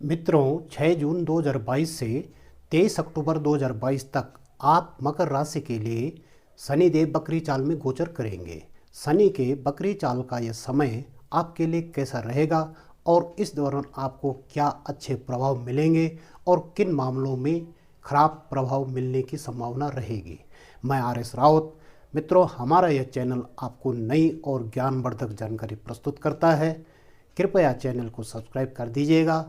मित्रों, 6 जून 2022 से 23 अक्टूबर 2022 तक आप मकर राशि के लिए शनिदेव बकरी चाल में गोचर करेंगे। शनि के बकरी चाल का यह समय आपके लिए कैसा रहेगा और इस दौरान आपको क्या अच्छे प्रभाव मिलेंगे और किन मामलों में खराब प्रभाव मिलने की संभावना रहेगी। मैं आर.एस. रावत। मित्रों, हमारा यह चैनल आपको नई और ज्ञानवर्धक जानकारी प्रस्तुत करता है। कृपया चैनल को सब्सक्राइब कर दीजिएगा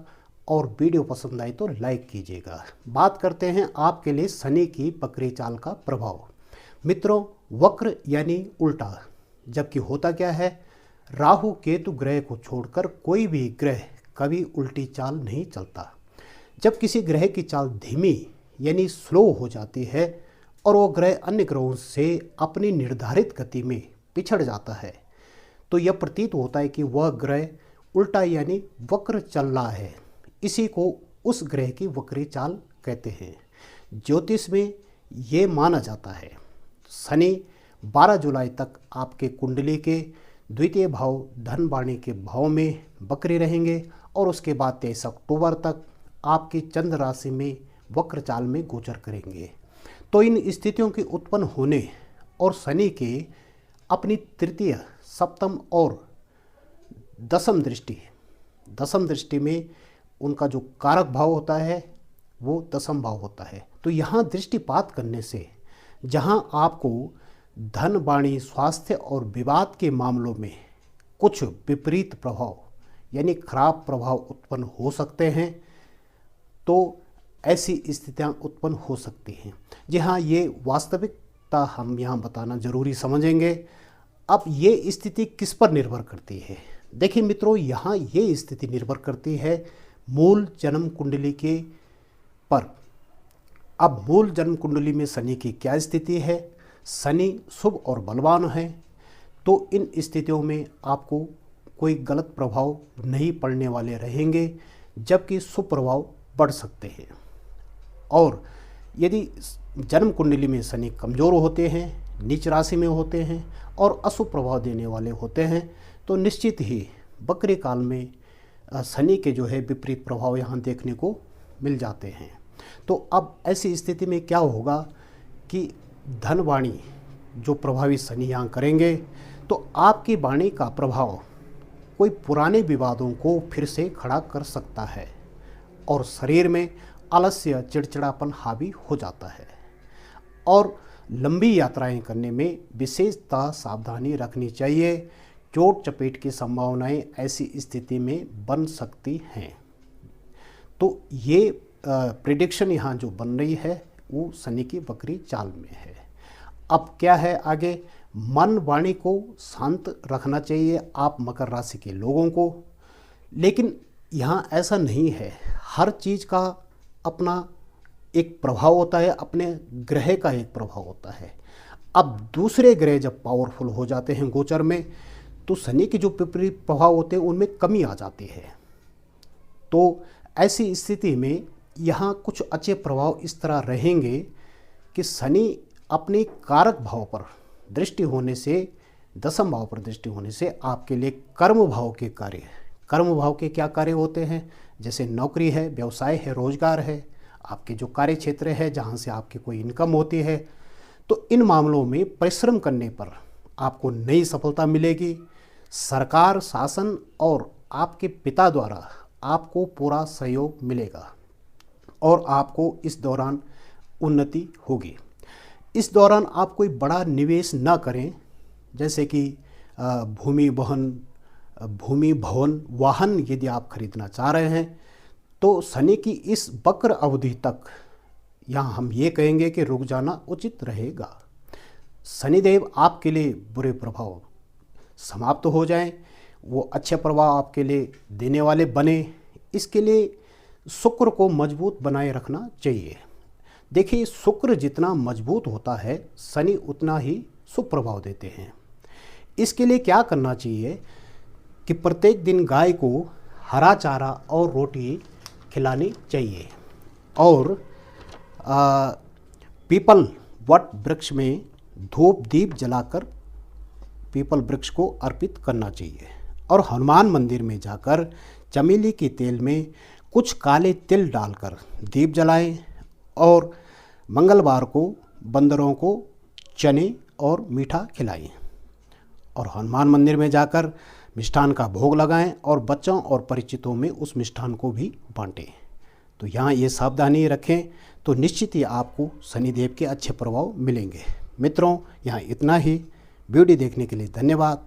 और वीडियो पसंद आए तो लाइक कीजिएगा। बात करते हैं आपके लिए शनि की बकरी चाल का प्रभाव। मित्रों, वक्र यानी उल्टा, जबकि होता क्या है, राहु केतु ग्रह को छोड़कर कोई भी ग्रह कभी उल्टी चाल नहीं चलता। जब किसी ग्रह की चाल धीमी यानी स्लो हो जाती है और वो ग्रह अन्य ग्रहों से अपनी निर्धारित गति में पिछड़ जाता है तो यह प्रतीत होता है कि वह ग्रह उल्टा यानी वक्र चल रहा है। इसी को उस ग्रह की वक्री चाल कहते हैं। ज्योतिष में ये माना जाता है शनि 12 जुलाई तक आपके कुंडली के द्वितीय भाव धन वाणी के भाव में बकरी रहेंगे और उसके बाद 23 अक्टूबर तक आपकी चंद्र राशि में वक्र चाल में गोचर करेंगे। तो इन स्थितियों के उत्पन्न होने और शनि के अपनी तृतीय, सप्तम और दसम दृष्टि में उनका जो कारक भाव होता है वो दसम भाव होता है। तो यहाँ दृष्टिपात करने से जहाँ आपको धन, वाणी, स्वास्थ्य और विवाद के मामलों में कुछ विपरीत प्रभाव यानी खराब प्रभाव उत्पन्न हो सकते हैं, तो ऐसी स्थितियाँ उत्पन्न हो सकती हैं। जी हाँ, ये वास्तविकता हम यहाँ बताना जरूरी समझेंगे। अब ये स्थिति किस पर निर्भर करती है? देखिए मित्रों, यहाँ ये स्थिति निर्भर करती है मूल जन्म कुंडली के पर। अब मूल जन्म कुंडली में शनि की क्या स्थिति है? शनि शुभ और बलवान है, तो इन स्थितियों में आपको कोई गलत प्रभाव नहीं पड़ने वाले रहेंगे, जबकि शुभ प्रभाव बढ़ सकते हैं। और यदि जन्म कुंडली में शनि कमज़ोर होते हैं, नीच राशि में होते हैं और अशुभ प्रभाव देने वाले होते हैं, तो निश्चित ही बकरी काल में शनि के जो है विपरीत प्रभाव यहाँ देखने को मिल जाते हैं। तो अब ऐसी स्थिति में क्या होगा कि धन वाणी जो प्रभावित शनि यहाँ करेंगे, तो आपकी वाणी का प्रभाव कोई पुराने विवादों को फिर से खड़ा कर सकता है और शरीर में आलस्य, चिड़चिड़ापन हावी हो जाता है और लंबी यात्राएं करने में विशेषतः सावधानी रखनी चाहिए। चोट चपेट की संभावनाएं ऐसी स्थिति में बन सकती हैं। तो ये प्रिडिक्शन यहाँ जो बन रही है वो शनि की बकरी चाल में है। अब क्या है आगे? मन वाणी को शांत रखना चाहिए आप मकर राशि के लोगों को, लेकिन यहाँ ऐसा नहीं है। हर चीज़ का अपना एक प्रभाव होता है, अपने ग्रह का एक प्रभाव होता है। अब दूसरे ग्रह जब पावरफुल हो जाते हैं गोचर में, तो शनि के जो विपरीत प्रभाव होते हैं उनमें कमी आ जाती है। तो ऐसी स्थिति में यहाँ कुछ अच्छे प्रभाव इस तरह रहेंगे कि शनि अपने कारक भाव पर दृष्टि होने से, दसम भाव पर दृष्टि होने से आपके लिए कर्म भाव के कार्य, कर्म भाव के क्या कार्य होते हैं, जैसे नौकरी है, व्यवसाय है, रोजगार है, आपके जो कार्य क्षेत्र है जहाँ से आपकी कोई इनकम होती है, तो इन मामलों में परिश्रम करने पर आपको नई सफलता मिलेगी। सरकार, शासन और आपके पिता द्वारा आपको पूरा सहयोग मिलेगा और आपको इस दौरान उन्नति होगी। इस दौरान आप कोई बड़ा निवेश न करें, जैसे कि भूमि भवन, वाहन यदि आप खरीदना चाह रहे हैं, तो शनि की इस वक्र अवधि तक यहाँ हम ये कहेंगे कि रुक जाना उचित रहेगा। शनिदेव आपके लिए बुरे प्रभाव समाप्त हो जाएं, वो अच्छे प्रभाव आपके लिए देने वाले बने। इसके लिए शुक्र को मजबूत बनाए रखना चाहिए। देखिए, शुक्र जितना मजबूत होता है शनि उतना ही शुभ प्रभाव देते हैं। इसके लिए क्या करना चाहिए कि प्रत्येक दिन गाय को हरा चारा और रोटी खिलानी चाहिए और पीपल वट वृक्ष में धूप दीप जलाकर पीपल वृक्ष को अर्पित करना चाहिए और हनुमान मंदिर में जाकर चमेली के तेल में कुछ काले तिल डालकर दीप जलाएं और मंगलवार को बंदरों को चने और मीठा खिलाएं और हनुमान मंदिर में जाकर मिष्ठान का भोग लगाएं और बच्चों और परिचितों में उस मिष्ठान को भी बांटें। तो यहाँ ये सावधानी रखें तो निश्चित ही आपको शनिदेव के अच्छे प्रभाव मिलेंगे। मित्रों, यहाँ इतना ही। वीडियो देखने के लिए धन्यवाद।